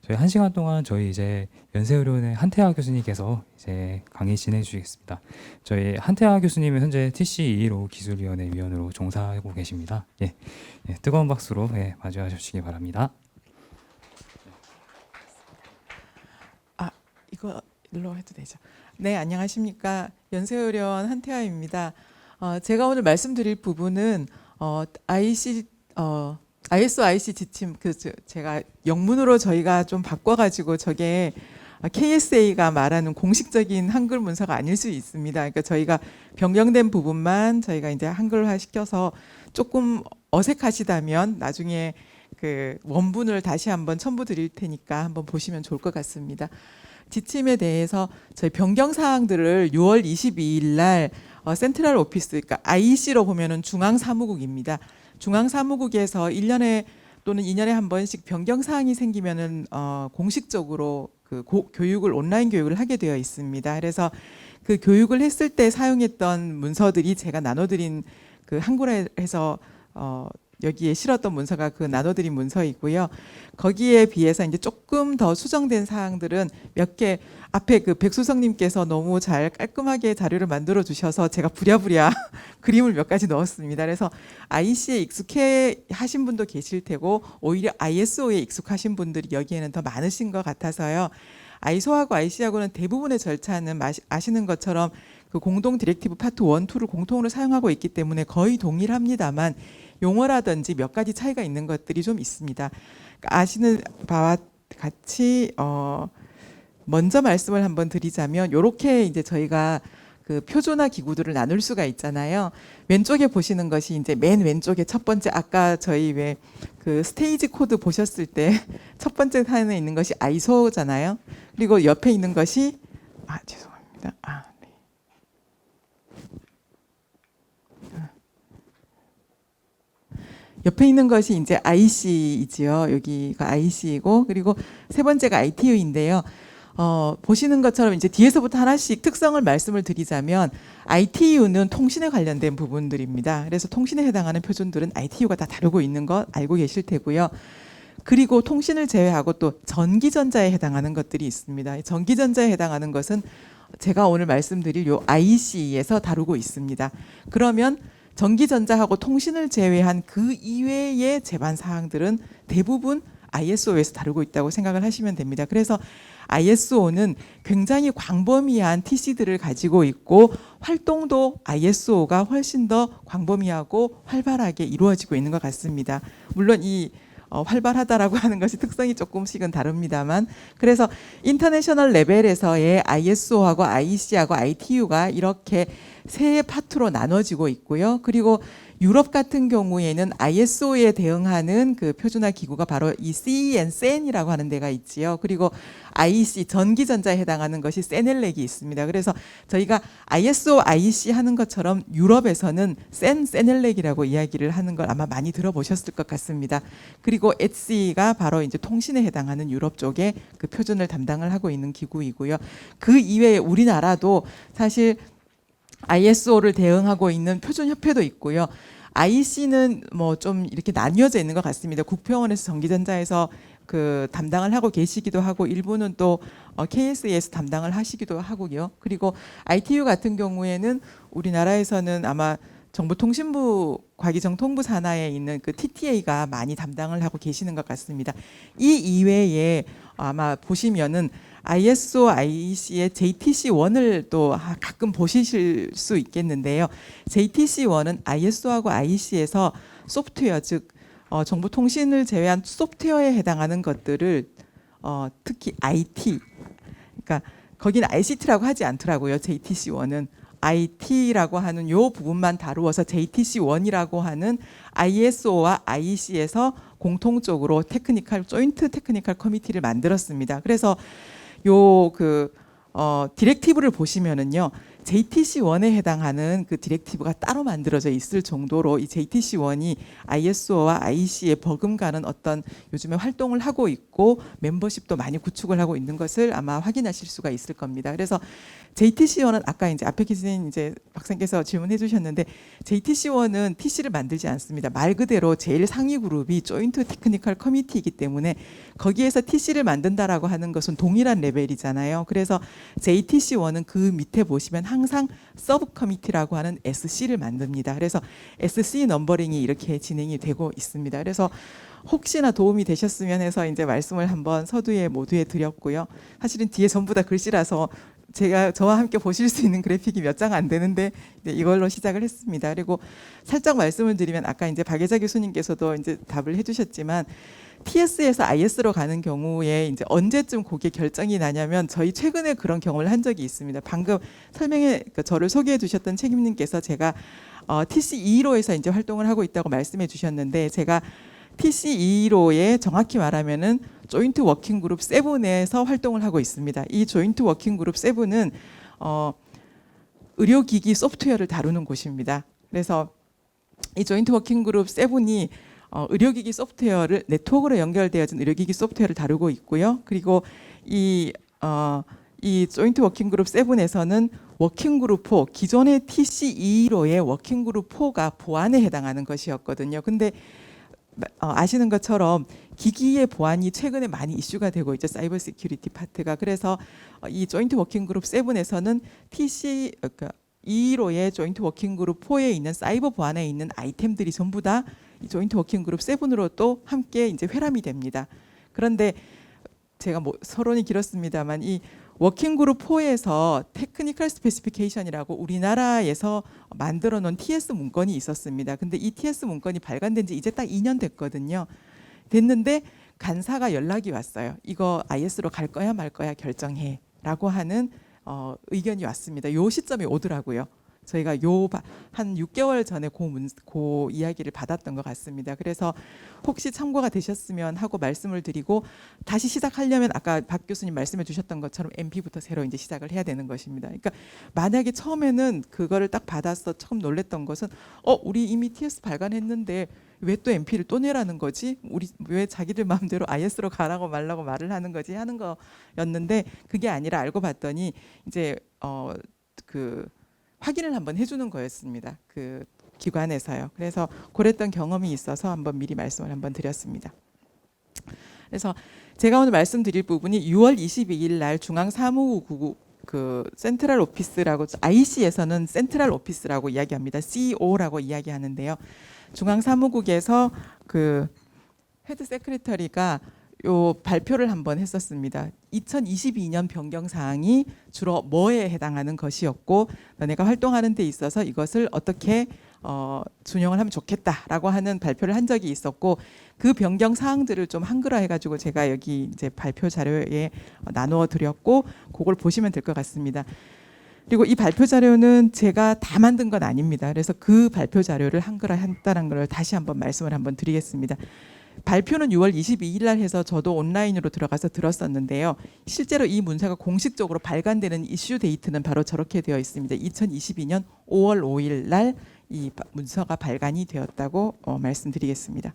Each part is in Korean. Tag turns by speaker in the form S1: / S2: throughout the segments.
S1: 저희 1시간 동안 저희 이제 연세의료원의 한태하 교수님께서 이제 강의 진행해 주시겠습니다. 저희 한태하 교수님은 현재 TC215 기술위원회 위원으로 종사하고 계십니다. 뜨거운 박수로 맞이해 주시기 바랍니다.
S2: 이거 일로 해도 되죠. 네, 안녕하십니까. 연세의료원 한태하입니다. 제가 오늘 말씀드릴 부분은 ISO IC 지침 제가 영문으로 저희가 좀 바꿔가지고 저게 KSA가 말하는 공식적인 한글 문서가 아닐 수 있습니다. 그러니까 저희가 변경된 부분만 저희가 이제 한글화 시켜서 조금 어색하시다면 나중에 그 원문을 다시 한번 첨부 드릴 테니까 한번 보시면 좋을 것 같습니다. 지침에 대해서 저희 변경 사항들을 6월 22일 날 센트럴 오피스, 그러니까 IC로 보면은 중앙사무국입니다. 중앙사무국에서 1년에 또는 2년에 한 번씩 변경 사항이 생기면은 공식적으로 그 교육을 온라인 교육을 하게 되어 있습니다. 그래서 그 교육을 했을 때 사용했던 문서들이 제가 나눠드린 그 한글화해서 여기에 실었던 문서가 그 나눠드린 문서이고요. 거기에 비해서 이제 조금 더 수정된 사항들은 몇 개 앞에 그 백수성님께서 너무 잘 깔끔하게 자료를 만들어 주셔서 제가 부랴부랴 그림을 몇 가지 넣었습니다. 그래서 IC에 익숙해 하신 분도 계실 테고 오히려 ISO에 익숙하신 분들이 여기에는 더 많으신 것 같아서요. ISO하고 IC하고는 대부분의 절차는 아시는 것처럼 그 공동 디렉티브 파트 1, 2를 공통으로 사용하고 있기 때문에 거의 동일합니다만 용어라든지 몇 가지 차이가 있는 것들이 좀 있습니다. 그러니까 아시는 바와 같이 먼저 말씀을 한번 드리자면 이렇게 이제 저희가 그 표준화 기구들을 나눌 수가 있잖아요. 왼쪽에 보시는 것이 이제 맨 왼쪽에 첫 번째 아까 저희 왜 그 스테이지 코드 보셨을 때 첫 번째 사연에 있는 것이 ISO잖아요. 그리고 옆에 있는 것이 죄송합니다. 네. 옆에 있는 것이 이제 IC이지요. 여기가 IC이고 그리고 세 번째가 ITU인데요. 보시는 것처럼 이제 뒤에서부터 하나씩 특성을 말씀을 드리자면 ITU는 통신에 관련된 부분들입니다. 그래서 통신에 해당하는 표준들은 ITU가 다 다루고 있는 거 알고 계실 테고요. 그리고 통신을 제외하고 또 전기전자에 해당하는 것들이 있습니다. 전기전자에 해당하는 것은 제가 오늘 말씀드릴 요 IC에서 다루고 있습니다. 그러면 전기전자하고 통신을 제외한 그 이외의 제반 사항들은 대부분 ISO에서 다루고 있다고 생각을 하시면 됩니다. 그래서 ISO는 굉장히 광범위한 TC들을 가지고 있고 활동도 ISO가 훨씬 더 광범위하고 활발하게 이루어지고 있는 것 같습니다. 물론 이 활발하다라고 하는 것이 특성이 조금씩은 다릅니다만 그래서 인터내셔널 레벨에서의 ISO하고 IC하고 ITU가 이렇게 세 파트로 나눠지고 있고요. 그리고 유럽 같은 경우에는 ISO에 대응하는 그 표준화 기구가 바로 이 CEN, CEN이라고 하는 데가 있지요. 그리고 IC, 전기전자에 해당하는 것이 세넬렉이 있습니다. 그래서 저희가 ISO, IC 하는 것처럼 유럽에서는 세넬렉이라고 이야기를 하는 걸 아마 많이 들어보셨을 것 같습니다. 그리고 HC가 바로 이제 통신에 해당하는 유럽 쪽에 그 표준을 담당을 하고 있는 기구이고요. 그 이외에 우리나라도 사실 ISO를 대응하고 있는 표준협회도 있고요. IC는 뭐 좀 이렇게 나뉘어져 있는 것 같습니다. 국병원에서 전기전자에서 그 담당을 하고 계시기도 하고 일부는 또 KSA에서 담당을 하시기도 하고요. 그리고 ITU 같은 경우에는 우리나라에서는 아마 정보통신부 과기정통부 산하에 있는 그 TTA가 많이 담당을 하고 계시는 것 같습니다. 이 이외에 아마 보시면은 ISO, IC의 JTC1을 또 가끔 보실 수 있겠는데요. JTC1은 ISO하고 IC에서 소프트웨어, 즉 정보통신을 제외한 소프트웨어에 해당하는 것들을 특히 IT, 그러니까 거기는 ICT라고 하지 않더라고요. JTC1은 IT라고 하는 요 부분만 다루어서 JTC1이라고 하는 ISO와 IC에서 공통적으로 조인트 테크니컬 커미티를 만들었습니다. 그래서 요 디렉티브를 보시면은요. JTC1에 해당하는 그 디렉티브가 따로 만들어져 있을 정도로 이 JTC1이 ISO와 IEC에 버금가는 어떤 요즘에 활동을 하고 있고 멤버십도 많이 구축을 하고 있는 것을 아마 확인하실 수가 있을 겁니다. 그래서 JTC1은 아까 이제 앞에 계신 이제 박사님께서 질문해 주셨는데 JTC1은 TC를 만들지 않습니다. 말 그대로 제일 상위 그룹이 조인트 테크니컬 커미티이기 때문에 거기에서 TC를 만든다라고 하는 것은 동일한 레벨이잖아요. 그래서 JTC1은 그 밑에 보시면 항상 서브 커미티라고 하는 SC를 만듭니다. 그래서 SC 넘버링이 이렇게 진행이 되고 있습니다. 그래서 혹시나 도움이 되셨으면 해서 이제 말씀을 한번 서두에 모두에 드렸고요. 사실은 뒤에 전부 다 글씨라서 제가 저와 함께 보실 수 있는 그래픽이 몇 장 안 되는데 이걸로 시작을 했습니다. 그리고 살짝 말씀을 드리면 아까 이제 박예자 교수님께서도 이제 답을 해주셨지만 TS에서 IS로 가는 경우에 이제 언제쯤 그게 결정이 나냐면 저희 최근에 그런 경험을 한 적이 있습니다. 방금 저를 소개해 주셨던 책임님께서 제가 TC215에서 이제 활동을 하고 있다고 말씀해 주셨는데 제가 TC215에 정확히 말하면은 조인트 워킹 그룹 7에서 활동을 하고 있습니다. 이 조인트 워킹 그룹 7은 의료기기 소프트웨어를 다루는 곳입니다. 그래서 이 조인트 워킹 그룹 7이 의료기기 소프트웨어를 네트워크로 연결되어진 의료기기 소프트웨어를 다루고 있고요. 그리고 이 조인트 워킹 그룹 7에서는 워킹 그룹 4, 기존의 TC215의 워킹 그룹 4가 보안에 해당하는 것이었거든요. 근데 아시는 것처럼 기기의 보안이 최근에 많이 이슈가 되고 있죠. 사이버 시큐리티 파트가. 그래서 이 조인트 워킹 그룹 7에서는 그러니까 215의 조인트 워킹 그룹 4에 있는 사이버 보안에 있는 아이템들이 전부 다 이 조인트 워킹 그룹 7으로 또 함께 이제 회람이 됩니다. 그런데 제가 뭐 서론이 길었습니다만 이 워킹 그룹 4에서 테크니컬 스페시피케이션이라고 우리나라에서 만들어 놓은 TS 문건이 있었습니다. 근데 이 TS 문건이 발간된 지 이제 딱 2년 됐거든요. 됐는데 간사가 연락이 왔어요. 이거 IS로 갈 거야 말 거야 결정해 라고 하는 의견이 왔습니다. 요 시점에 오더라고요. 저희가 한 6개월 전에 그 이야기를 받았던 것 같습니다. 그래서 혹시 참고가 되셨으면 하고 말씀을 드리고 다시 시작하려면 아까 박 교수님 말씀해 주셨던 것처럼 MP부터 새로 이제 시작을 해야 되는 것입니다. 그러니까 만약에 처음에는 그거를 딱 받아서 처음 놀랬던 것은 우리 이미 TS 발간했는데 왜 또 MP를 또 내라는 거지? 우리 왜 자기들 마음대로 IS로 가라고 말라고 말을 하는 거지? 하는 거였는데 그게 아니라 알고 봤더니 이제 확인을 한번 해주는 거였습니다. 그 기관에서요. 그래서 그랬던 경험이 있어서 한번 미리 말씀을 한번 드렸습니다. 그래서 제가 오늘 말씀드릴 부분이 6월 22일 날 중앙사무국 그 센트럴 오피스라고 IC에서는 센트럴 오피스라고 이야기합니다. CO라고 이야기하는데요. 중앙사무국에서 그 헤드 세크레터리가 요 발표를 한번 했었습니다. 2022년 변경 사항이 주로 뭐에 해당하는 것이었고 너네가 활동하는 데 있어서 이것을 어떻게 준용을 하면 좋겠다라고 하는 발표를 한 적이 있었고 그 변경 사항들을 좀 한글화 해가지고 제가 여기 이제 발표 자료에 나누어 드렸고 그걸 보시면 될 것 같습니다. 그리고 이 발표 자료는 제가 다 만든 건 아닙니다. 그래서 그 발표 자료를 한글화 했다는 걸 다시 한번 말씀을 한번 드리겠습니다. 발표는 6월 22일 날 해서 저도 온라인으로 들어가서 들었었는데요. 실제로 이 문서가 공식적으로 발간되는 이슈 데이트는 바로 저렇게 되어 있습니다. 2022년 5월 5일 날 이 문서가 발간이 되었다고 말씀드리겠습니다.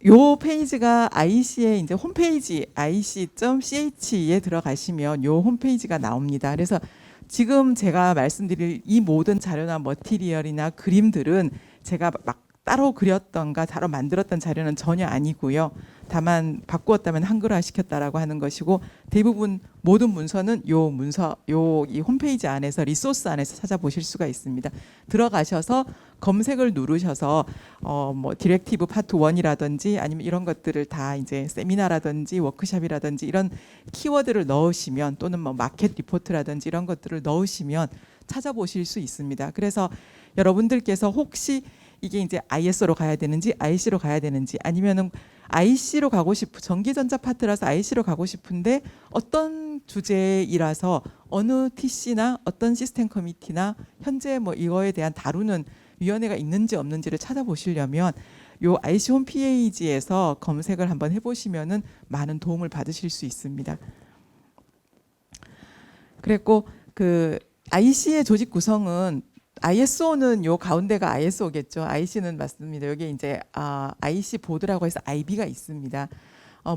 S2: 요 페이지가 IC의 이제 홈페이지 ic.ch에 들어가시면 요 홈페이지가 나옵니다. 그래서 지금 제가 말씀드릴 이 모든 자료나 머티리얼이나 그림들은 제가 막 따로 그렸던가 따로 만들었던 자료는 전혀 아니고요. 다만 바꾸었다면 한글화 시켰다라고 하는 것이고 대부분 모든 문서는 이 홈페이지 안에서 리소스 안에서 찾아보실 수가 있습니다. 들어가셔서 검색을 누르셔서 뭐 디렉티브 파트 1이라든지 아니면 이런 것들을 다 이제 세미나라든지 워크숍이라든지 이런 키워드를 넣으시면 또는 뭐 마켓 리포트라든지 이런 것들을 넣으시면 찾아보실 수 있습니다. 그래서 여러분들께서 혹시 이게 이제 IS로 가야 되는지 IC로 가야 되는지 아니면은 IC로 가고 전기전자 파트라서 IC로 가고 싶은데 어떤 주제이라서 어느 TC나 어떤 시스템 커미티나 현재 뭐 이거에 대한 다루는 위원회가 있는지 없는지를 찾아보시려면 요 IC 홈페이지에서 검색을 한번 해보시면은 많은 도움을 받으실 수 있습니다. 그랬고 IC의 조직 구성은 ISO는 요 가운데가 ISO겠죠. IC는 맞습니다. 여기 이제 IC 보드라고 해서 IB가 있습니다.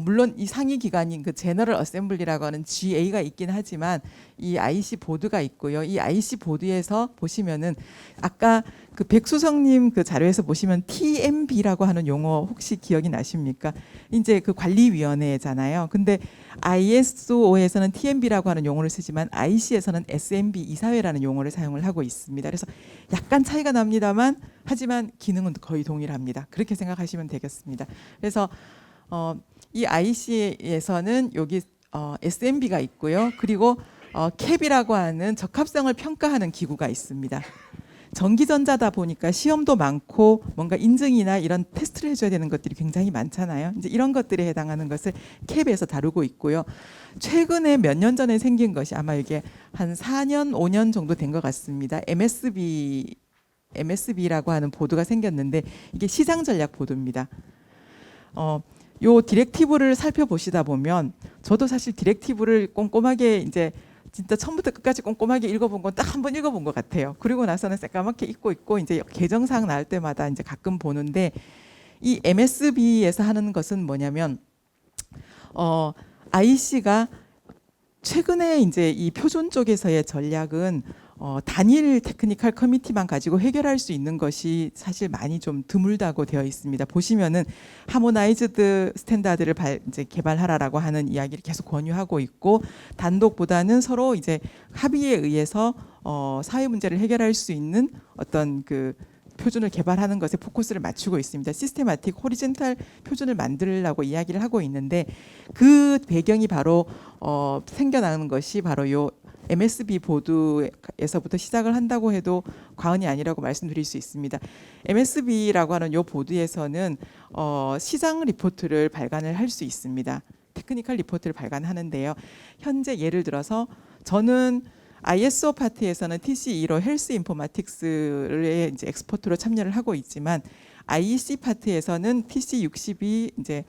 S2: 물론 이 상위 기관인 그 제너럴 어셈블리라고 하는 GA가 있긴 하지만 이 IC 보드가 있고요. 이 IC 보드에서 보시면은 아까 그 백수성님 그 자료에서 보시면 TMB라고 하는 용어 혹시 기억이 나십니까? 이제 그 관리위원회잖아요. 근데 ISO에서는 TMB라고 하는 용어를 쓰지만 IC에서는 SMB 이사회라는 용어를 사용을 하고 있습니다. 그래서 약간 차이가 납니다만 하지만 기능은 거의 동일합니다. 그렇게 생각하시면 되겠습니다. 그래서 이 IC에서는 여기 SMB가 있고요. 그리고 캡이라고 하는 적합성을 평가하는 기구가 있습니다. 전기전자다 보니까 시험도 많고 뭔가 인증이나 이런 테스트를 해줘야 되는 것들이 굉장히 많잖아요. 이제 이런 것들에 해당하는 것을 캡에서 다루고 있고요. 최근에 몇 년 전에 생긴 것이 아마 이게 한 4년, 5년 정도 된 것 같습니다. MSB라고 하는 보드가 생겼는데 이게 시장 전략 보드입니다. 요 디렉티브를 살펴보시다 보면 저도 사실 디렉티브를 꼼꼼하게 이제 진짜 처음부터 끝까지 꼼꼼하게 읽어본 건 딱 한 번 읽어본 것 같아요. 그리고 나서는 새까맣게 잊고 있고 이제 개정사항 나올 때마다 이제 가끔 보는데 이 MSB에서 하는 것은 뭐냐면 IC가 최근에 이제 이 표준 쪽에서의 전략은 단일 테크니컬 커미티만 가지고 해결할 수 있는 것이 사실 많이 좀 드물다고 되어 있습니다. 보시면은 하모나이즈드 스탠다드를 이제 개발하라라고 하는 이야기를 계속 권유하고 있고 단독보다는 서로 이제 합의에 의해서 사회 문제를 해결할 수 있는 어떤 그 표준을 개발하는 것에 포커스를 맞추고 있습니다. 시스테마틱 호리젠탈 표준을 만들려고 이야기를 하고 있는데 그 배경이 바로 생겨나는 것이 바로 요 MSB 보드에서부터 시작을 한다고 해도 과언이 아니라고 말씀드릴 수 있습니다. MSB라고 하는 요 보드에서는 시장 리포트를 발간을 할 수 있습니다. 테크니컬 리포트를 발간하는데요. 현재 예를 들어서 저는 ISO 파트에서는 TC2로 헬스 인포마틱스의 이제 엑스포트로 참여를 하고 있지만 IEC 파트에서는 TC62 이제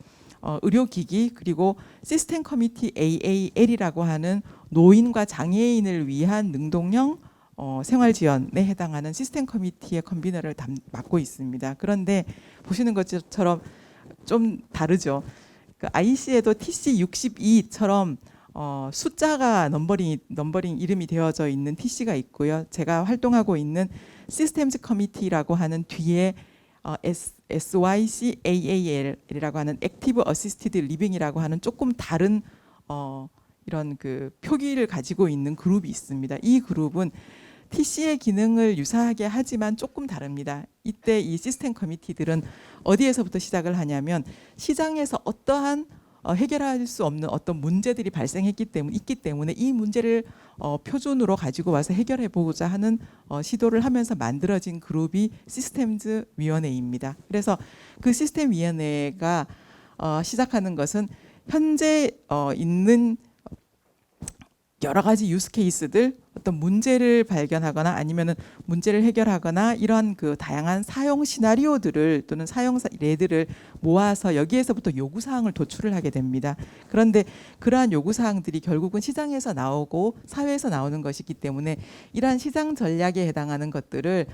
S2: 의료기기 그리고 시스템 커미티 AAL이라고 하는 노인과 장애인을 위한 능동형 생활 지원에 해당하는 시스템 커미티의 컨비너를 맡고 있습니다. 그런데 보시는 것처럼 좀 다르죠. 그 IC에도 TC62처럼 숫자가 넘버링 이름이 되어져 있는 TC가 있고요. 제가 활동하고 있는 시스템즈 커미티라고 하는 뒤에 SYCAAL이라고 하는 액티브 어시스티드 리빙이라고 하는 조금 다른 이런 그 표기를 가지고 있는 그룹이 있습니다. 이 그룹은 TC의 기능을 유사하게 하지만 조금 다릅니다. 이때 이 시스템 커미티들은 어디에서부터 시작을 하냐면 시장에서 어떠한 해결할 수 없는 어떤 문제들이 발생했기 때문에 있기 때문에 이 문제를 표준으로 가지고 와서 해결해 보고자 하는 시도를 하면서 만들어진 그룹이 시스템즈 위원회입니다. 그래서 그 시스템 위원회가 시작하는 것은 현재 있는 여러 가지 유스 케이스들 어떤 문제를 발견하거나 아니면은 문제를 해결하거나 이러한 그 다양한 사용 시나리오들을 또는 사용 사례들을 모아서 여기에서부터 요구 사항을 도출을 하게 됩니다. 그런데 그러한 요구 사항들이 결국은 시장에서 나오고 사회에서 나오는 것이기 때문에 이러한 시장 전략에 해당하는 것들을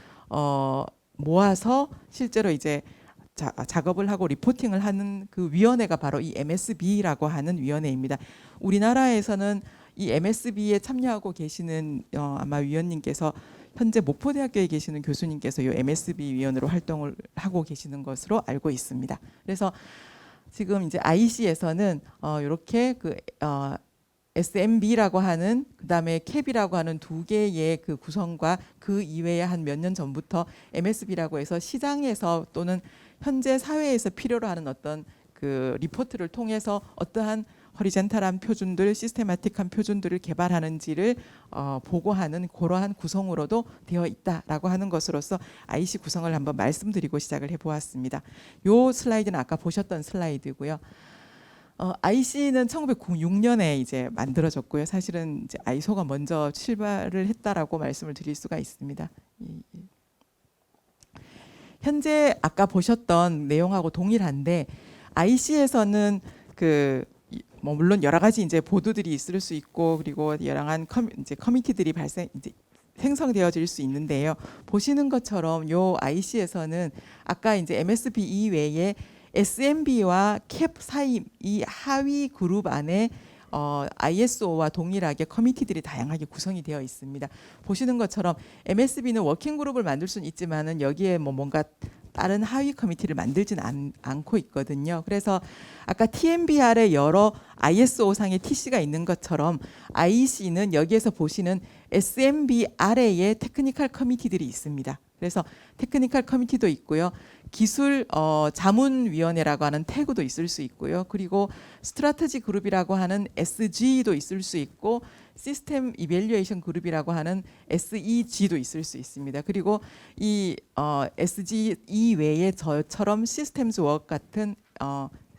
S2: 모아서 실제로 이제 작업을 하고 리포팅을 하는 그 위원회가 바로 이 MSB라고 하는 위원회입니다. 우리나라에서는 이 MSB에 참여하고 계시는 아마 위원님께서 현재 목포대학교에 계시는 교수님께서 이 MSB 위원으로 활동을 하고 계시는 것으로 알고 있습니다. 그래서 지금 이제 IC에서는 이렇게 그 SMB라고 하는 그다음에 캡이라고 하는 두 개의 그 구성과 그 이외에 한 몇 년 전부터 MSB라고 해서 시장에서 또는 현재 사회에서 필요로 하는 어떤 그 리포트를 통해서 어떠한 허리젠탈한 표준들, 시스테마틱한 표준들을 개발하는지를 보고하는 그러한 구성으로도 되어 있다라고 하는 것으로서 IC 구성을 한번 말씀드리고 시작을 해보았습니다. 요 슬라이드는 아까 보셨던 슬라이드고요. IC는 1996년에 이제 만들어졌고요. 사실은 이제 ISO가 먼저 출발을 했다라고 말씀을 드릴 수가 있습니다. 현재 아까 보셨던 내용하고 동일한데 IC에서는 물론 여러 가지 이제 보드들이 있을 수 있고 그리고 여러 이제 커미티들이 이제 생성되어질 수 있는데요. 보시는 것처럼 요 IC에서는 아까 이제 MSB 이외에 SMB와 캡 사이 이 하위 그룹 안에 ISO와 동일하게 커미티들이 다양하게 구성이 되어 있습니다. 보시는 것처럼 MSB는 워킹 그룹을 만들 수는 있지만은 여기에 뭔가 다른 하위 커미티를 만들지는 않고 있거든요. 그래서 아까 TMBR에 여러 ISO상의 TC가 있는 것처럼 IEC는 여기에서 보시는 SMB 아래에 테크니컬 커미티들이 있습니다. 그래서 테크니컬 커미티도 있고요. 기술 자문위원회라고 하는 태그도 있을 수 있고요. 그리고 스트라테지 그룹이라고 하는 SG도 있을 수 있고 시스템 이밸류에이션 그룹이라고 하는 SEG도 있을 수 있습니다. 그리고 이 SG 이외에 저처럼 시스템즈 워크 같은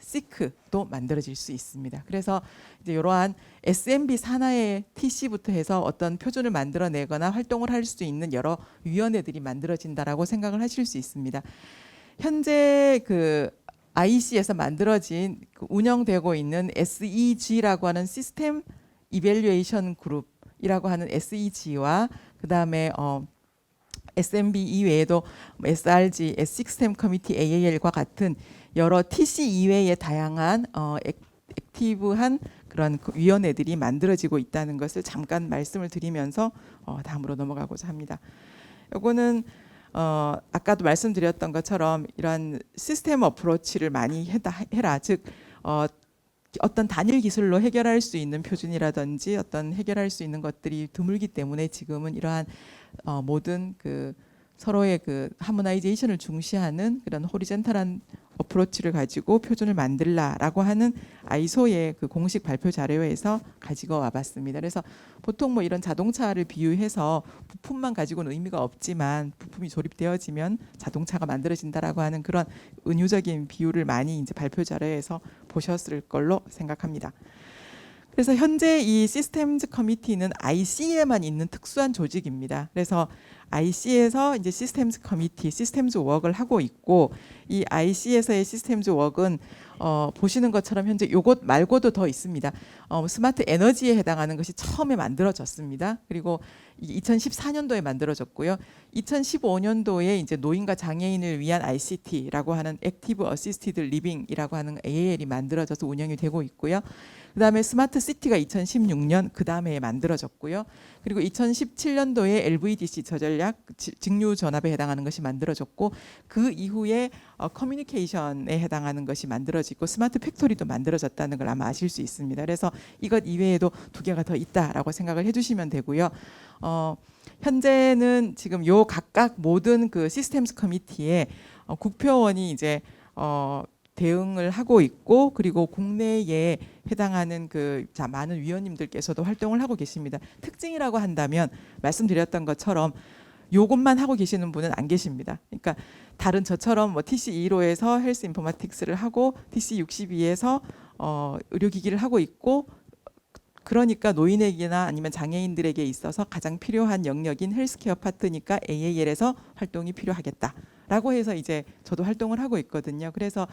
S2: 시크도 만들어질 수 있습니다. 그래서 이제 이러한 SMB 산하의 TC부터 해서 어떤 표준을 만들어내거나 활동을 할 수 있는 여러 위원회들이 만들어진다라고 생각을 하실 수 있습니다. 현재 그 IC에서 만들어진 운영되고 있는 SEG라고 하는 시스템 이밸류에이션 그룹이라고 하는 SEG와 그다음에 SMB 이외에도 SRG, 시스템 커미티 AAL과 같은 여러 TC 이외의 다양한 액티브한 그런 위원회들이 만들어지고 있다는 것을 잠깐 말씀을 드리면서 다음으로 넘어가고자 합니다. 요거는 아까도 말씀드렸던 것처럼 이러한 시스템 어프로치를 많이 해라. 즉 어떤 단일 기술로 해결할 수 있는 표준이라든지 어떤 해결할 수 있는 것들이 드물기 때문에 지금은 이러한 모든 그 서로의 그 하모나이제이션을 중시하는 그런 호리젠탈한 어프로치를 가지고 표준을 만들라라고 하는 아이소의 그 공식 발표 자료에서 가지고 와봤습니다. 그래서 보통 뭐 이런 자동차를 비유해서 부품만 가지고는 의미가 없지만 부품이 조립되어지면 자동차가 만들어진다라고 하는 그런 은유적인 비유를 많이 이제 발표 자료에서 보셨을 걸로 생각합니다. 그래서 현재 이 시스템즈 커미티는 IC에만 있는 특수한 조직입니다. 그래서 IC에서 이제 시스템즈 커미티, 시스템즈 워크를 하고 있고 이 IC에서의 시스템즈 워크는 보시는 것처럼 현재 요것 말고도 더 있습니다. 스마트 에너지에 해당하는 것이 처음에 만들어졌습니다. 그리고 2014년도에 만들어졌고요. 2015년도에 이제 노인과 장애인을 위한 ICT라고 하는 액티브 어시스티드 리빙이라고 하는 AAL이 만들어져서 운영이 되고 있고요. 그다음에 스마트 시티가 2016년 그다음에 만들어졌고요. 그리고 2017년도에 LVDC 저전략 직류 전압에 해당하는 것이 만들어졌고 그 이후에 커뮤니케이션에 해당하는 것이 만들어지고 스마트 팩토리도 만들어졌다는 걸 아마 아실 수 있습니다. 그래서 이것 이외에도 두 개가 더 있다라고 생각을 해주시면 되고요. 현재는 지금 요 각각 모든 그 시스템스 커미티에 국표원이 이제 대응을 하고 있고 그리고 국내에 해당하는 그 많은 위원님들께서도 활동을 하고 계십니다. 특징이라고 한다면 말씀드렸던 것처럼 요것만 하고 계시는 분은 안 계십니다. 그러니까 다른 저처럼 뭐 TC215에서 헬스 인포마틱스를 하고 TC62에서 의료기기를 하고 있고 그러니까 노인에게나 아니면 장애인들에게 있어서 가장 필요한 영역인 헬스케어 파트니까 AAL에서 활동이 필요하겠다라고 해서 이제 저도 활동을 하고 있거든요. 그래서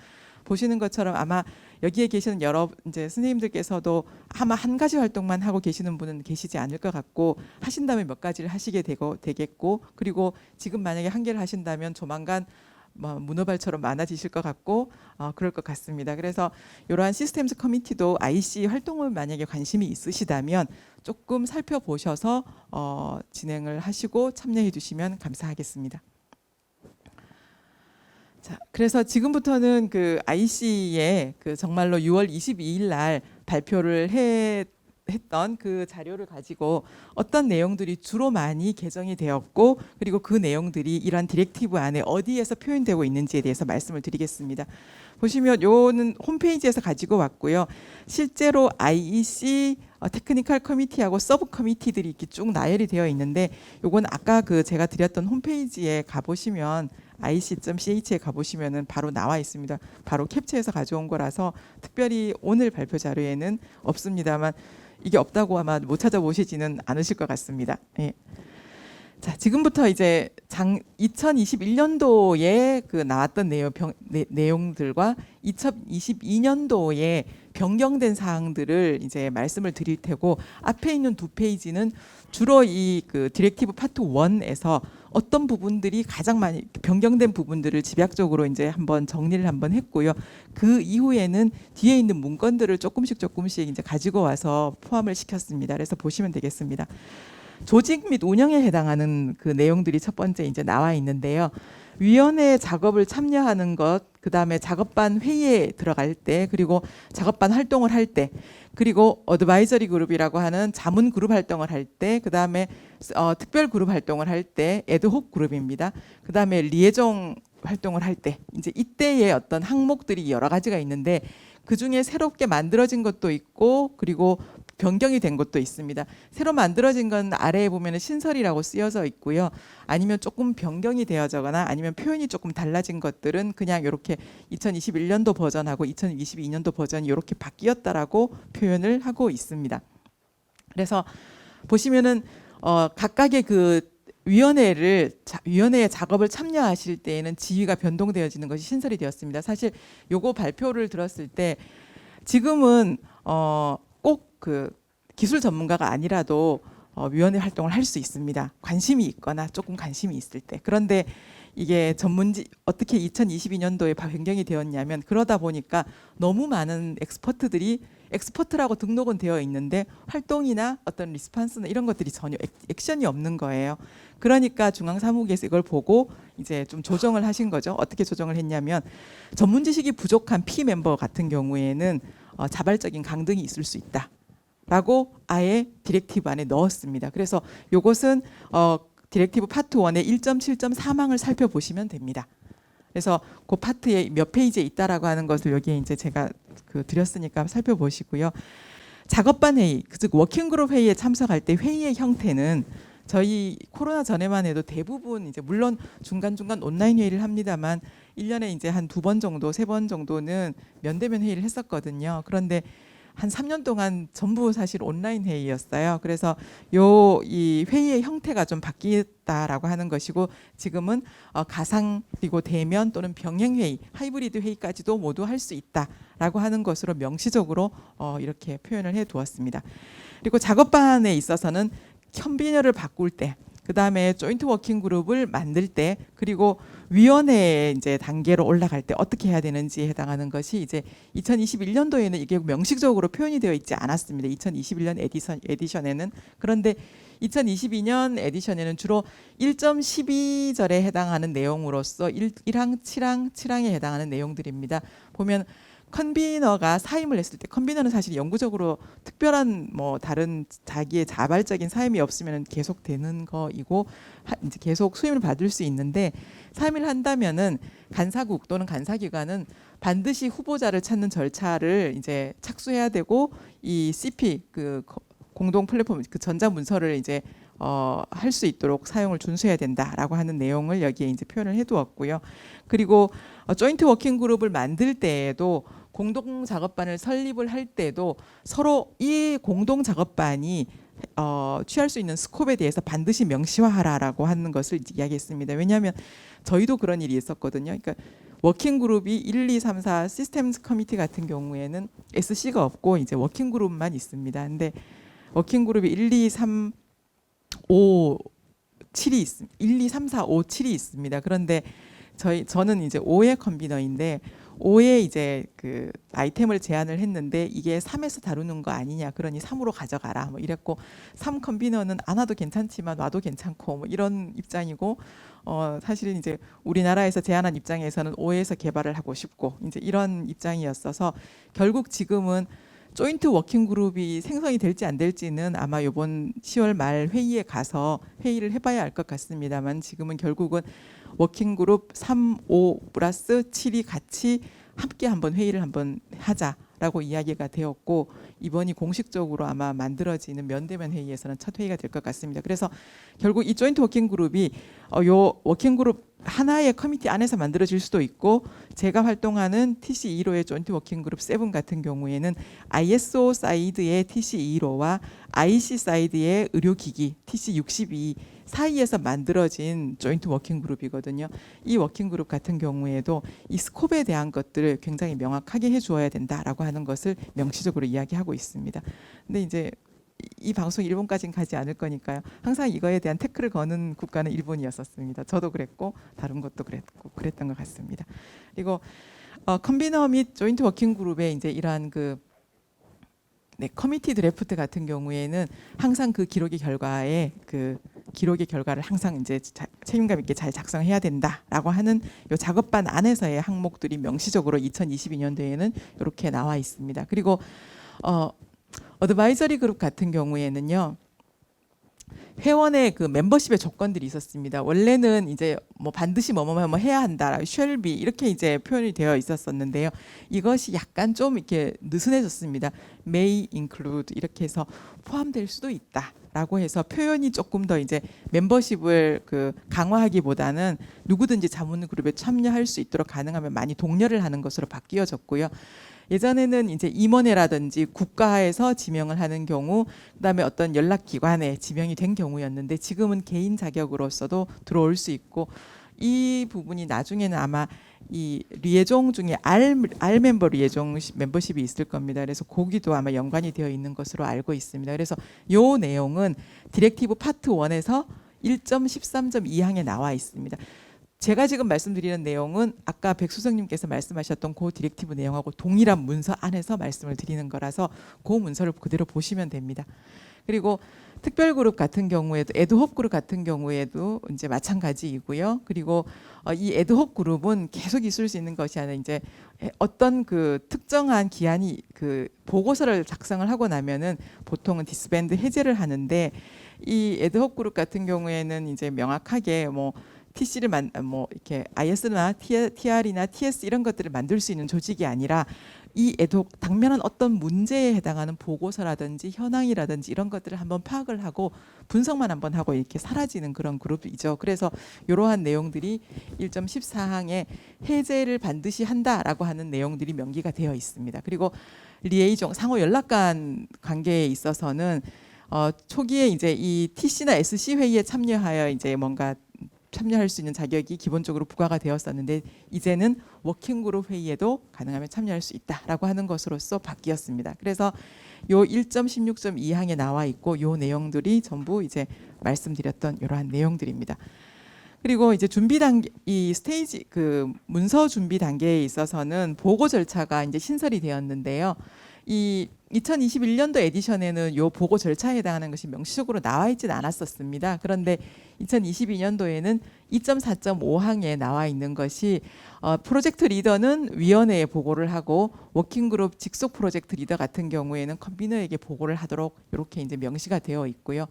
S2: 보시는 것처럼 아마 여기에 계시는 여러 이제 선생님들께서도 아마 한 가지 활동만 하고 계시는 분은 계시지 않을 것 같고 하신다면 몇 가지를 하시게 되겠고 그리고 지금 만약에 한 개를 하신다면 조만간 뭐 문어발처럼 많아지실 것 같고 그럴 것 같습니다. 그래서 이러한 시스템즈 커미티도 IC 활동을 만약에 관심이 있으시다면 조금 살펴보셔서 진행을 하시고 참여해 주시면 감사하겠습니다. 자, 그래서 지금부터는 그 IC에 그 정말로 6월 22일 날 발표를 했던 그 자료를 가지고 어떤 내용들이 주로 많이 개정이 되었고 그리고 그 내용들이 이러한 디렉티브 안에 어디에서 표현되고 있는지에 대해서 말씀을 드리겠습니다. 보시면 요는 홈페이지에서 가지고 왔고요. 실제로 IEC 테크니컬 커미티하고 서브 커미티들이 이렇게 쭉 나열이 되어 있는데 요건 아까 그 제가 드렸던 홈페이지에 가보시면 ic.ch에 가보시면은 바로 나와 있습니다. 바로 캡처해서 가져온 거라서 특별히 오늘 발표 자료에는 없습니다만 이게 없다고 아마 못 찾아보시지는 않으실 것 같습니다. 예. 자, 지금부터 이제 2021년도에 그 나왔던 내용들과 2022년도에 변경된 사항들을 이제 말씀을 드릴 테고, 앞에 있는 두 페이지는 주로 이 그 디렉티브 파트 1에서 어떤 부분들이 가장 많이 변경된 부분들을 집약적으로 이제 한번 정리를 한번 했고요. 그 이후에는 뒤에 있는 문건들을 조금씩 이제 가지고 와서 포함을 시켰습니다. 그래서 보시면 되겠습니다. 조직 및 운영에 해당하는 그 내용들이 첫 번째 이제 나와 있는데요. 위원회 작업을 참여하는 것, 그 다음에 작업반 회의에 들어갈 때, 그리고 작업반 활동을 할 때, 그리고 어드바이저리 그룹이라고 하는 자문 그룹 활동을 할 때, 그 다음에 특별 그룹 활동을 할 때, 애드혹 그룹입니다. 그 다음에 리에종 활동을 할 때, 이제 이때의 어떤 항목들이 여러 가지가 있는데, 그 중에 새롭게 만들어진 것도 있고, 그리고 변경이 된 것도 있습니다. 새로 만들어진 건 아래에 보면 신설이라고 쓰여져 있고요. 아니면 조금 변경이 되어져거나 아니면 표현이 조금 달라진 것들은 그냥 이렇게 2021년도 버전하고 2022년도 버전이 이렇게 바뀌었다라고 표현을 하고 있습니다. 그래서 보시면은 각각의 그 위원회의 작업을 참여하실 때에는 지위가 변동되어지는 것이 신설이 되었습니다. 사실 요거 발표를 들었을 때 지금은 꼭 그 기술 전문가가 아니라도 위원회 활동을 할 수 있습니다. 관심이 있거나 조금 관심이 있을 때. 그런데 이게 어떻게 2022년도에 변경이 되었냐면, 그러다 보니까 너무 많은 엑스퍼트라고 등록은 되어 있는데 활동이나 어떤 리스판스나 이런 것들이 전혀 액션이 없는 거예요. 그러니까 중앙사무국에서 이걸 보고 이제 좀 조정을 하신 거죠. 어떻게 조정을 했냐면, 전문 지식이 부족한 P 멤버 같은 경우에는 자발적인 강등이 있을 수 있다 라고 아예 디렉티브 안에 넣었습니다. 그래서 이것은 디렉티브 파트 1의 1.7.4항을 살펴보시면 됩니다. 그래서 그 파트에 몇 페이지에 있다라고 하는 것을 여기에 이제 제가 드렸으니까 살펴보시고요. 작업반 회의, 즉 워킹그룹 회의에 참석할 때 회의의 형태는 저희 코로나 전에만 해도 대부분 이제 물론 중간중간 온라인 회의를 합니다만 1년에 이제 한 2번 정도, 3번 정도는 면대면 회의를 했었거든요. 그런데 한 3년 동안 전부 사실 온라인 회의였어요. 그래서 이 회의의 형태가 좀 바뀌었다라고 하는 것이고, 지금은 가상 그리고 대면 또는 병행 회의, 하이브리드 회의까지도 모두 할 수 있다라고 하는 것으로 명시적으로 이렇게 표현을 해 두었습니다. 그리고 작업반에 있어서는 컨비너를 바꿀 때, 그 다음에 조인트 워킹 그룹을 만들 때, 그리고 위원회 이제 단계로 올라갈 때 어떻게 해야 되는지에 해당하는 것이 이제 2021년도에는 이게 명식적으로 표현이 되어 있지 않았습니다. 2021년 에디션에는. 그런데 2022년 에디션에는 주로 1.12절에 해당하는 내용으로서 1항, 7항, 7항에 해당하는 내용들입니다. 보면 컨비너가 사임을 했을 때, 컨비너는 사실 영구적으로 특별한 뭐 다른 자기의 자발적인 사임이 없으면 계속 되는 거이고 이제 계속 수임을 받을 수 있는데, 사임을 한다면은 간사국 또는 간사기관은 반드시 후보자를 찾는 절차를 이제 착수해야 되고, 이 CP 그 공동 플랫폼 그 전자 문서를 이제 할 수 있도록 사용을 준수해야 된다라고 하는 내용을 여기에 이제 표현을 해두었고요. 그리고 조인트 워킹 그룹을 만들 때에도 공동 작업반을 설립을 할 때도 서로 이 공동 작업반이 취할 수 있는 스콥에 대해서 반드시 명시화하라라고 하는 것을 이야기했습니다. 왜냐하면 저희도 그런 일이 있었거든요. 그러니까 워킹 그룹이 1, 2, 3, 4 시스템스 커미티 같은 경우에는 SC가 없고 이제 워킹 그룹만 있습니다. 근데 워킹 그룹이 1, 2, 3, 5, 7이 있습니다. 1, 2, 3, 4, 5, 7이 있습니다. 그런데 저는 이제 5의 컨비너인데 5에 이제 그 아이템을 제안을 했는데 이게 3에서 다루는 거 아니냐, 그러니 3으로 가져가라 뭐 이랬고, 3 컨비너는 안 와도 괜찮지만 와도 괜찮고 뭐 이런 입장이고, 사실은 이제 우리나라에서 제안한 입장에서는 5에서 개발을 하고 싶고 이제 이런 입장이었어서, 결국 지금은 조인트 워킹 그룹이 생성이 될지 안 될지는 아마 이번 10월 말 회의에 가서 회의를 해봐야 알 것 같습니다만, 지금은 결국은 워킹 그룹 3, 5 플러스 7이 같이 함께 한번 회의를 한번 하자라고 이야기가 되었고, 이번이 공식적으로 아마 만들어지는 면대면 회의에서는 첫 회의가 될 것 같습니다. 그래서 결국 이 조인트 워킹 그룹이 요 워킹 그룹 하나의 커미티 안에서 만들어질 수도 있고, 제가 활동하는 TC215의 조인트 워킹 그룹 7 같은 경우에는 ISO 사이드의 TC215와 IC 사이드의 의료기기 TC62 사이에서 만들어진 조인트 워킹 그룹이거든요. 이 워킹 그룹 같은 경우에도 이 스콥에 대한 것들을 굉장히 명확하게 해주어야 된다라고 하는 것을 명시적으로 이야기하고 있습니다. 근데 이제 이 방송 일본까지는 가지 않을 거니까요. 항상 이거에 대한 태클을 거는 국가는 일본이었었습니다. 저도 그랬고 다른 것도 그랬고 그랬던 것 같습니다. 그리고 컨비너 및 조인트 워킹 그룹의 이제 이러한 그 커미티 드래프트 같은 경우에는 항상 그 기록의 결과를 항상 이제 책임감 있게 잘 작성해야 된다라고 하는 요 작업반 안에서의 항목들이 명시적으로 2022년도에는 이렇게 나와 있습니다. 그리고 어드바이저리 그룹 같은 경우에는요. 회원의 그 멤버십의 조건들이 있었습니다. 원래는 이제 뭐 반드시 뭐뭐 해야 한다, shall be 이렇게 이제 표현이 되어 있었었는데요. 이것이 약간 좀 이렇게 느슨해졌습니다. may include 이렇게 해서 포함될 수도 있다라고 해서 표현이 조금 더 이제 멤버십을 그 강화하기보다는 누구든지 자문 그룹에 참여할 수 있도록 가능하면 많이 독려를 하는 것으로 바뀌어졌고요. 예전에는 이제 임원회라든지 국가에서 지명을 하는 경우, 그다음에 어떤 연락기관에 지명이 된 경우였는데 지금은 개인 자격으로서도 들어올 수 있고 이 부분이 나중에는 아마 이 리에종 중에 R 멤버 리에종 멤버십이 있을 겁니다. 그래서 거기도 아마 연관이 되어 있는 것으로 알고 있습니다. 그래서 요 내용은 디렉티브 파트 1에서 1.13.2항에 나와 있습니다. 제가 지금 말씀드리는 내용은 아까 백수성님께서 말씀하셨던 그 디렉티브 내용하고 동일한 문서 안에서 말씀을 드리는 거라서 그 문서를 그대로 보시면 됩니다. 그리고 특별그룹 같은 경우에도 에드홉 그룹 같은 경우에도 이제 마찬가지이고요. 그리고 이 에드홉 그룹은 계속 있을 수 있는 것이 아니라 이제 어떤 그 특정한 기한이 그 보고서를 작성을 하고 나면은 보통은 디스밴드 해제를 하는데 이 에드홉 그룹 같은 경우에는 이제 명확하게 뭐 TC를 뭐 이렇게 IS나 TR이나 TS 이런 것들을 만들 수 있는 조직이 아니라 이 에드홉 당면한 어떤 문제에 해당하는 보고서라든지 현황이라든지 이런 것들을 한번 파악을 하고 분석만 한번 하고 이렇게 사라지는 그런 그룹이죠. 그래서 이러한 내용들이 1.14항에 해제를 반드시 한다라고 하는 내용들이 명기가 되어 있습니다. 그리고 리에이종 상호 연락관 관계에 있어서는 초기에 이제 이 TC나 SC 회의에 참여하여 이제 뭔가 참여할 수 있는 자격이 기본적으로 부과가 되었었는데 이제는 워킹그룹 회의에도 가능하면 참여할 수 있다라고 하는 것으로서 바뀌었습니다. 그래서 요 1.16.2항에 나와 있고 요 내용들이 전부 이제 말씀드렸던 이러한 내용들입니다. 그리고 이제 준비 단계 이 스테이지 그 문서 준비 단계에 있어서는 보고 절차가 이제 신설이 되었는데요. 이 2021년도 에디션에는 요 보고 절차에 해당하는 것이 명시적으로 나와 있지는 않았었습니다. 그런데 2022년도에는 2.4.5항에 나와 있는 것이 프로젝트 리더는 위원회에 보고를 하고 워킹그룹 직속 프로젝트 리더 같은 경우에는 컨비너에게 보고를 하도록 이렇게 이제 명시가 되어 있고요.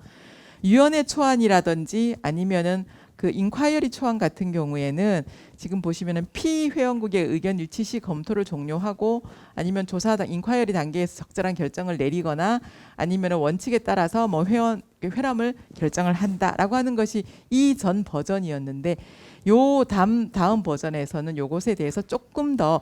S2: 위원회 초안이라든지 아니면은 그 인콰이어리 초안 같은 경우에는 지금 보시면은 피회원국의 의견 일치 시 검토를 종료하고 아니면 조사 인콰이어리 단계에서 적절한 결정을 내리거나 아니면은 원칙에 따라서 뭐 회람을 결정을 한다라고 하는 것이 이전 버전이었는데 요 다음 버전에서는 요것에 대해서 조금 더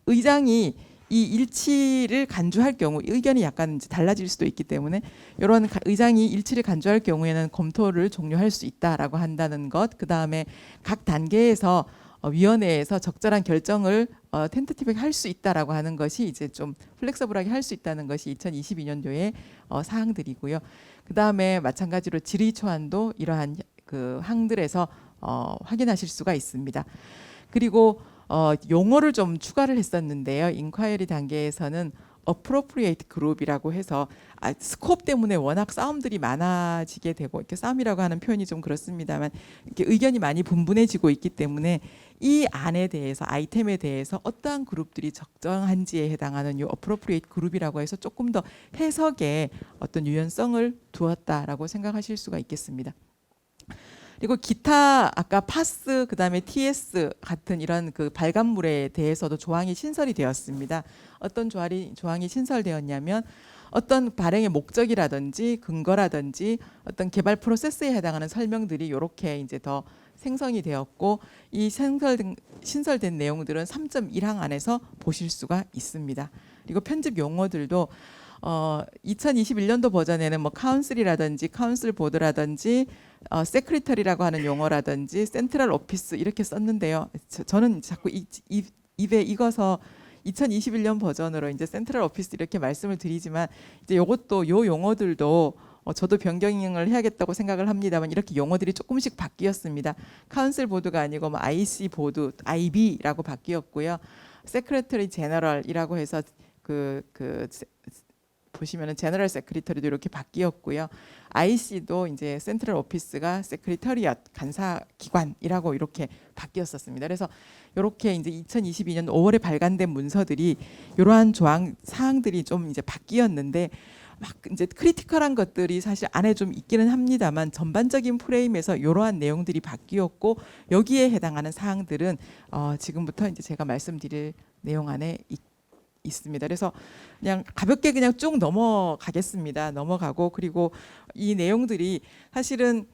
S2: 의장이 이 일치를 간주할 경우 의견이 약간 이제 달라질 수도 있기 때문에 이런 의장이 일치를 간주할 경우에는 검토를 종료할 수 있다라고 한다는 것, 그 다음에 각 단계에서 위원회에서 적절한 결정을 텐터티브하게 할 수 있다라고 하는 것이 이제 좀 플렉서블하게 할 수 있다는 것이 2022년도의 사항들이고요. 그 다음에 마찬가지로 질의 초안도 이러한 그 항들에서 확인하실 수가 있습니다. 그리고 용어를 좀 추가를 했었는데요. 인콰이어리 단계에서는 appropriate group이라고 해서 스콥 때문에 워낙 싸움들이 많아지게 되고 이렇게 싸움이라고 하는 표현이 좀 그렇습니다만 이렇게 의견이 많이 분분해지고 있기 때문에 이 안에 대해서 아이템에 대해서 어떠한 그룹들이 적정한지에 해당하는 이 appropriate group이라고 해서 조금 더 해석에 어떤 유연성을 두었다라고 생각하실 수가 있겠습니다. 그리고 기타 아까 파스 그다음에 TS 같은 이런 그 발간물에 대해서도 조항이 신설이 되었습니다. 어떤 조항이 신설되었냐면 어떤 발행의 목적이라든지 근거라든지 어떤 개발 프로세스에 해당하는 설명들이 이렇게 이제 더 생성이 되었고 이 신설된 내용들은 3.1항 안에서 보실 수가 있습니다. 그리고 편집 용어들도 2021년도 버전에는 뭐 카운슬이라든지 카운슬 보드라든지 세크리터리라고 하는 용어라든지 센트럴 오피스 이렇게 썼는데요. 저는 자꾸 입에 익어서 2021년 버전으로 이제 센트럴 오피스 이렇게 말씀을 드리지만 이제 요것도 요 용어들도 저도 변경을 해야겠다고 생각을 합니다만 이렇게 용어들이 조금씩 바뀌었습니다. 카운슬 보드가 아니고 뭐 IC 보드, IB라고 바뀌었고요. 세크레터리 제너럴이라고 해서 보시면은 제너럴 세크리터리도 이렇게 바뀌었고요. IC도 이제 센트럴 오피스가 세크리터리엇 간사 기관이라고 이렇게 바뀌었었습니다. 그래서 이렇게 이제 2022년 5월에 발간된 문서들이 이러한 조항 사항들이 좀 이제 바뀌었는데 막 이제 크리티컬한 것들이 사실 안에 좀 있기는 합니다만 전반적인 프레임에서 이러한 내용들이 바뀌었고 여기에 해당하는 사항들은 지금부터 이제 제가 말씀드릴 내용 안에 있습니다. 그래서 그냥 가볍게 그냥 쭉 넘어가겠습니다. 넘어가고 그리고 이 내용들이 사실은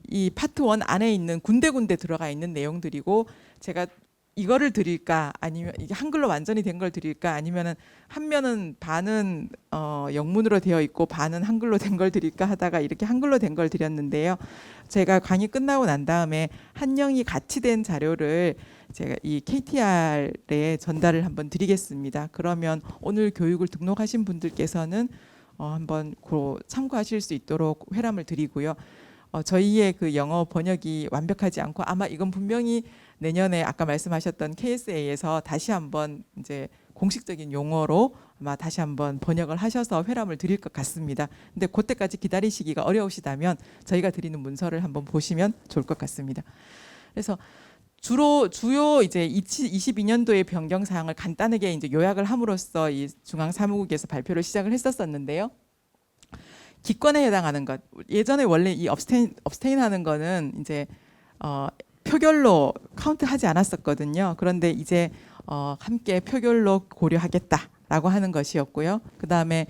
S2: 이 파트 1 안에 있는 군데군데 들어가 있는 내용들이고 제가 이거를 드릴까 아니면 이게 한글로 완전히 된 걸 드릴까 아니면은 한 면은 반은 영문으로 되어 있고 반은 한글로 된 걸 드릴까 하다가 이렇게 한글로 된 걸 드렸는데요. 제가 강의 끝나고 난 다음에 한영이 같이 된 자료를 제가 이 KTR에 전달을 한번 드리겠습니다. 그러면 오늘 교육을 등록하신 분들께서는 한번 참고하실 수 있도록 회람을 드리고요. 저희의 그 영어 번역이 완벽하지 않고 아마 이건 분명히 내년에 아까 말씀하셨던 KSA에서 다시 한번 이제 공식적인 용어로 아마 다시 한번 번역을 하셔서 회람을 드릴 것 같습니다. 근데 그때까지 기다리시기가 어려우시다면 저희가 드리는 문서를 한번 보시면 좋을 것 같습니다. 그래서 주요 이제 22년도의 변경 사항을 간단하게 이제 요약을 함으로써 이 중앙사무국에서 발표를 시작을 했었는데요. 기권에 해당하는 것 예전에 원래 이 업스테인 하는 거는 이제 표결로 카운트하지 않았었거든요. 그런데 이제 함께 표결로 고려하겠다라고 하는 것이었고요. 그 다음에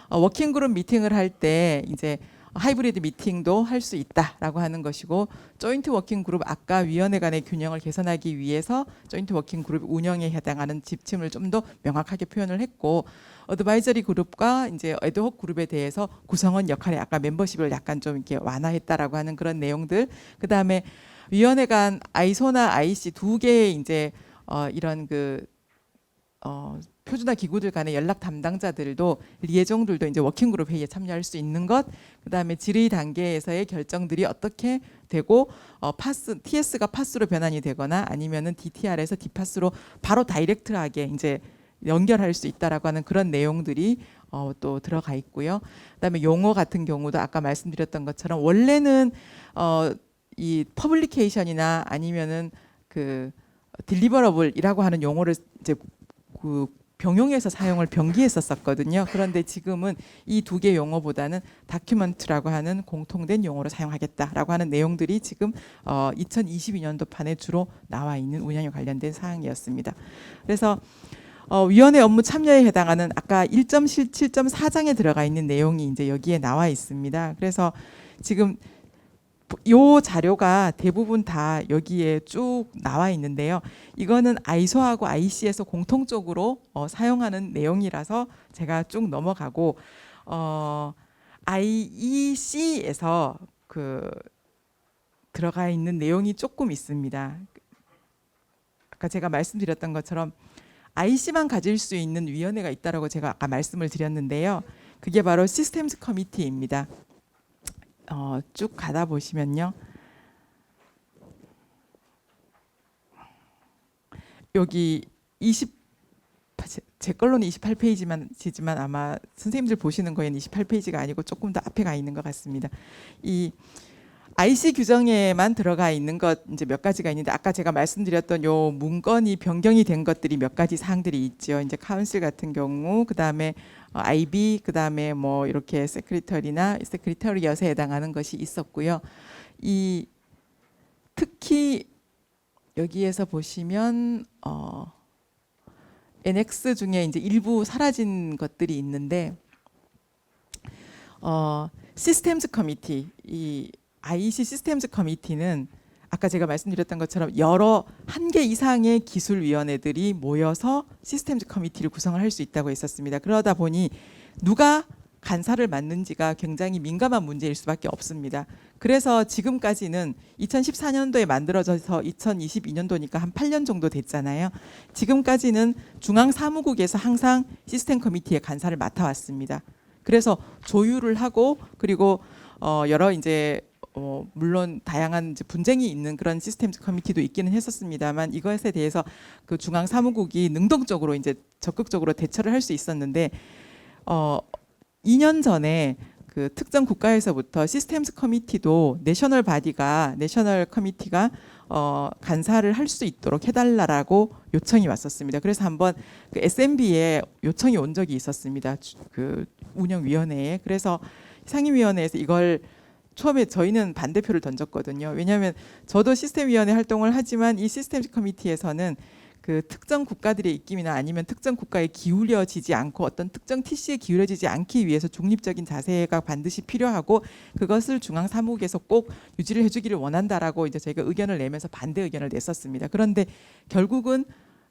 S2: 워킹그룹 미팅을 할 때 이제 하이브리드 미팅도 할 수 있다라고 하는 것이고 조인트 워킹그룹 아까 위원회 간의 균형을 개선하기 위해서 조인트 워킹그룹 운영에 해당하는 지침을 좀 더 명확하게 표현을 했고 어드바이저리 그룹과 이제 애드혹 그룹에 대해서 구성원 역할에 아까 멤버십을 약간 좀 이렇게 완화했다라고 하는 그런 내용들 그 다음에 위원회 간 아이소나 IC 두 개의 이제 이런 표준화 기구들 간의 연락 담당자들도 리에종들도 이제 워킹그룹 회의에 참여할 수 있는 것, 그다음에 질의 단계에서의 결정들이 어떻게 되고 TS가 파스로 변환이 되거나 아니면은 DTR에서 D파스로 바로 다이렉트하게 이제 연결할 수 있다라고 하는 그런 내용들이 또 들어가 있고요. 그다음에 용어 같은 경우도 아까 말씀드렸던 것처럼 원래는 이 퍼블리케이션이나 아니면은 그 딜리버러블이라고 하는 용어를 이제 병용해서 사용을 병기했었거든요. 그런데 지금은 이 두 개 용어보다는 다큐먼트라고 하는 공통된 용어로 사용하겠다라고 하는 내용들이 지금 2022년도 판에 주로 나와 있는 운영에 관련된 사항이었습니다. 그래서 위원회 업무 참여에 해당하는 아까 1.7.4장에 들어가 있는 내용이 이제 여기에 나와 있습니다. 그래서 지금 요 자료가 대부분 다 여기에 쭉 나와 있는데요. 이거는 아이소하고 IC에서 공통적으로 사용하는 내용이라서 제가 쭉 넘어가고 IEC에서 들어가 있는 내용이 조금 있습니다. 아까 제가 말씀드렸던 것처럼 IC만 가질 수 있는 위원회가 있다라고 제가 아까 말씀을 드렸는데요. 그게 바로 시스템스 커미티입니다. 쭉 가다 보시면요. 여기 제 걸로는 28페이지만 아마 선생님들 보시는 거에는 28페이지가 아니고 조금 더 앞에 가 있는 것 같습니다. 이 IC 규정에만 들어가 있는 것 이제 몇 가지가 있는데 아까 제가 말씀드렸던 요 문건이 변경이 된 것들이 몇 가지 사항들이 있죠. 이제 카운슬 같은 경우 그다음에 IB 그다음에 뭐 이렇게 세크리터리나 세크리터리엇에 해당하는 것이 있었고요. 이 특히 여기에서 보시면 NX 중에 이제 일부 사라진 것들이 있는데 시스템즈 커미티 이 IEC 시스템즈 커미티는 아까 제가 말씀드렸던 것처럼 여러 한 개 이상의 기술위원회들이 모여서 시스템즈 커미티를 구성을 할 수 있다고 했었습니다. 그러다 보니 누가 간사를 맡는지가 굉장히 민감한 문제일 수밖에 없습니다. 그래서 지금까지는 2014년도에 만들어져서 2022년도니까 한 8년 정도 됐잖아요. 지금까지는 중앙사무국에서 항상 시스템 커미티의 간사를 맡아왔습니다. 그래서 조율을 하고 그리고 여러 이제 물론 다양한 이제 분쟁이 있는 그런 시스템 커미티도 있기는 했었습니다만 이것에 대해서 그 중앙사무국이 능동적으로 이제 적극적으로 대처를 할 수 있었는데 2년 전에 그 특정 국가에서부터 시스템스 커미티도 내셔널 커미티가 간사를 할 수 있도록 해달라라고 요청이 왔었습니다. 그래서 한번 그 SMB에 요청이 온 적이 있었습니다. 그 운영위원회에. 그래서 상임위원회에서 이걸 처음에 저희는 반대표를 던졌거든요. 왜냐하면 저도 시스템위원회 활동을 하지만 이 시스템 커미티에서는 그 특정 국가들의 입김이나 아니면 특정 국가에 기울여지지 않고 어떤 특정 TC에 기울여지지 않기 위해서 중립적인 자세가 반드시 필요하고 그것을 중앙사무국에서 꼭 유지를 해주기를 원한다라고 이제 저희가 의견을 내면서 반대 의견을 냈었습니다. 그런데 결국은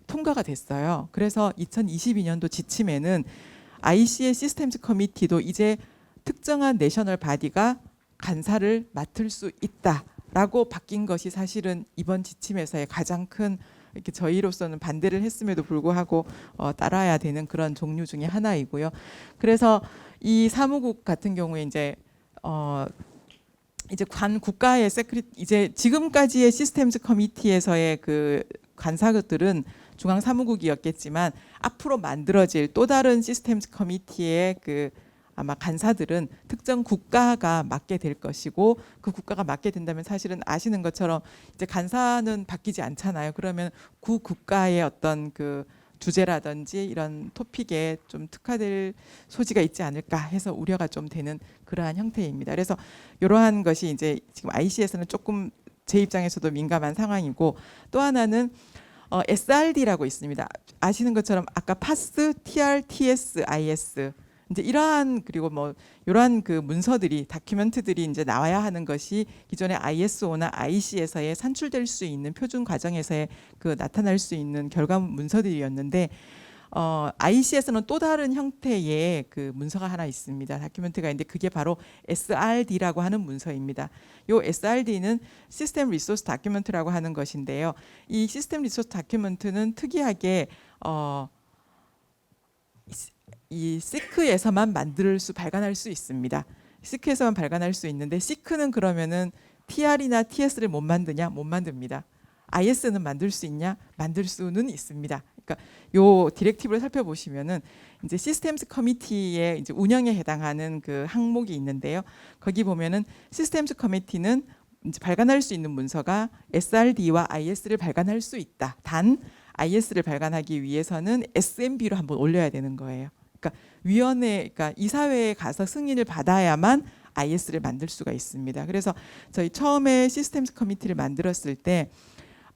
S2: 통과가 됐어요. 그래서 2022년도 지침에는 IC의 시스템즈 커미티도 이제 특정한 내셔널 바디가 간사를 맡을 수 있다라고 바뀐 것이 사실은 이번 지침에서의 가장 큰 이렇게 저희로서는 반대를 했음에도 불구하고 따라야 되는 그런 종류 중에 하나이고요. 그래서 이 사무국 같은 경우에 이제 관 국가의 이제 지금까지의 시스템즈 커미티에서의 그 간사들은 중앙사무국이었겠지만 앞으로 만들어질 또 다른 시스템즈 커미티의 그 아마 간사들은 특정 국가가 맡게 될 것이고 그 국가가 맡게 된다면 사실은 아시는 것처럼 이제 간사는 바뀌지 않잖아요. 그러면 그 국가의 어떤 그 주제라든지 이런 토픽에 좀 특화될 소지가 있지 않을까 해서 우려가 좀 되는 그러한 형태입니다. 그래서 이러한 것이 이제 지금 IC에서는 조금 제 입장에서도 민감한 상황이고 또 하나는 SRD라고 있습니다. 아시는 것처럼 아까 파스, TR, TS, IS 이제 이러한 그리고 뭐 이러한 그 문서들이 다큐멘트들이 이제 나와야 하는 것이 기존의 ISO나 IC에서의 산출될 수 있는 표준 과정에서의 그 나타날 수 있는 결과물 문서들이었는데 IC에서는 또 다른 형태의 그 문서가 하나 있습니다. 다큐멘트가 있는데 그게 바로 SRD라고 하는 문서입니다. 요 SRD는 시스템 리소스 다큐멘트라고 하는 것인데요. 이 시스템 리소스 다큐멘트는 특이하게 이 시크에서만 발간할 수 있습니다. 시크에서만 발간할 수 있는데 시크는 그러면은 TR이나 TS를 못 만드냐? 못 만듭니다. IS는 만들 수 있냐? 만들 수는 있습니다. 그러니까 요 디렉티브를 살펴보시면은 이제 시스템스 커미티의 이제 운영에 해당하는 그 항목이 있는데요. 거기 보면은 시스템스 커미티는 이제 발간할 수 있는 문서가 SRD와 IS를 발간할 수 있다. 단 IS를 발간하기 위해서는 SMB로 한번 올려야 되는 거예요. 그러니까 그러니까 이사회에 가서 승인을 받아야만 IS를 만들 수가 있습니다. 그래서 저희 처음에 시스템스 커미티를 만들었을 때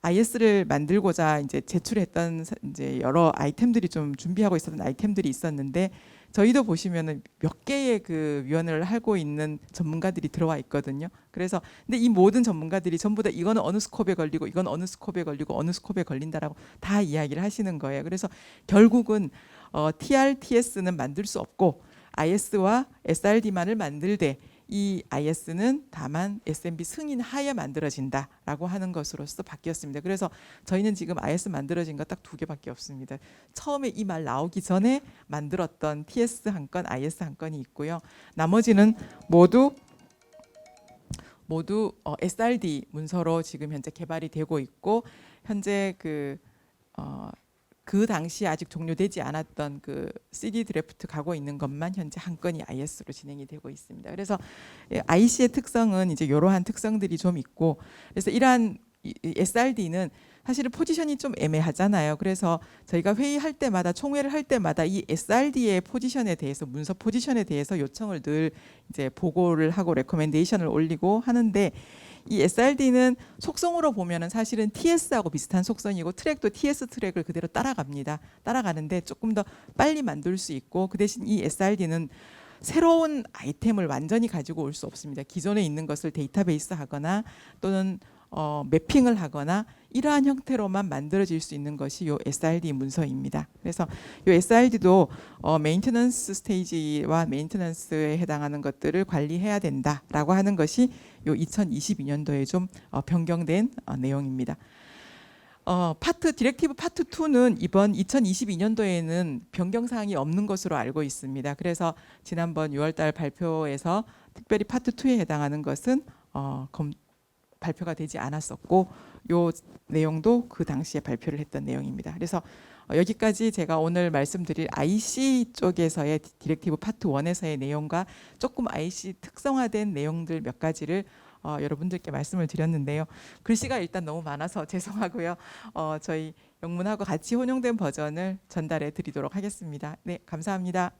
S2: IS를 만들고자 이제 제출했던 이제 여러 아이템들이 좀 준비하고 있었던 아이템들이 있었는데 저희도 보시면은 몇 개의 그 위원회를 하고 있는 전문가들이 들어와 있거든요. 그래서 근데 이 모든 전문가들이 전부 다 이거는 어느 스코프에 걸리고 이건 어느 스코프에 걸리고 어느 스코프에 걸린다라고 다 이야기를 하시는 거예요. 그래서 결국은 TR, TS는 만들 수 없고 IS와 SRD만을 만들되 이 IS는 다만 SMB 승인 하에 만들어진다라고 하는 것으로서 바뀌었습니다. 그래서 저희는 지금 IS 만들어진 거 딱 2개밖에 없습니다. 처음에 이 말 나오기 전에 만들었던 TS 한 건, IS 한 건이 있고요. 나머지는 모두 SRD 문서로 지금 현재 개발이 되고 있고 현재 그 당시에 아직 종료되지 않았던 그 CD 드래프트 가고 있는 것만 현재 한 건이 IS로 진행이 되고 있습니다. 그래서 IC의 특성은 이제 이러한 특성들이 좀 있고 그래서 이러한 SRD는 사실은 포지션이 좀 애매하잖아요. 그래서 저희가 회의할 때마다 총회를 할 때마다 이 SRD의 포지션에 대해서 문서 포지션에 대해서 요청을 늘 이제 보고를 하고 레코멘데이션을 올리고 하는데 이 SRD는 속성으로 보면은 사실은 TS하고 비슷한 속성이고 트랙도 TS 트랙을 그대로 따라갑니다. 따라가는데 조금 더 빨리 만들 수 있고 그 대신 이 SRD는 새로운 아이템을 완전히 가지고 올 수 없습니다. 기존에 있는 것을 데이터베이스 하거나 또는 매핑을 하거나 이러한 형태로만 만들어질 수 있는 것이 요 SRD 문서입니다. 그래서 요 SRD도 메인테넌스 스테이지와 메인테넌스에 해당하는 것들을 관리해야 된다라고 하는 것이 요 2022년도에 좀 변경된 내용입니다. 디렉티브 파트 2는 이번 2022년도에는 변경 사항이 없는 것으로 알고 있습니다. 그래서 지난번 6월달 발표에서 특별히 파트 2에 해당하는 것은 발표가 되지 않았었고, 요 내용도 그 당시에 발표를 했던 내용입니다. 그래서 여기까지 제가 오늘 말씀드릴 IC 쪽에서의 디렉티브 파트 1에서의 내용과 조금 IC 특성화된 내용들 몇 가지를 여러분들께 말씀을 드렸는데요. 글씨가 일단 너무 많아서 죄송하고요. 저희 영문하고 같이 혼용된 버전을 전달해 드리도록 하겠습니다. 네, 감사합니다.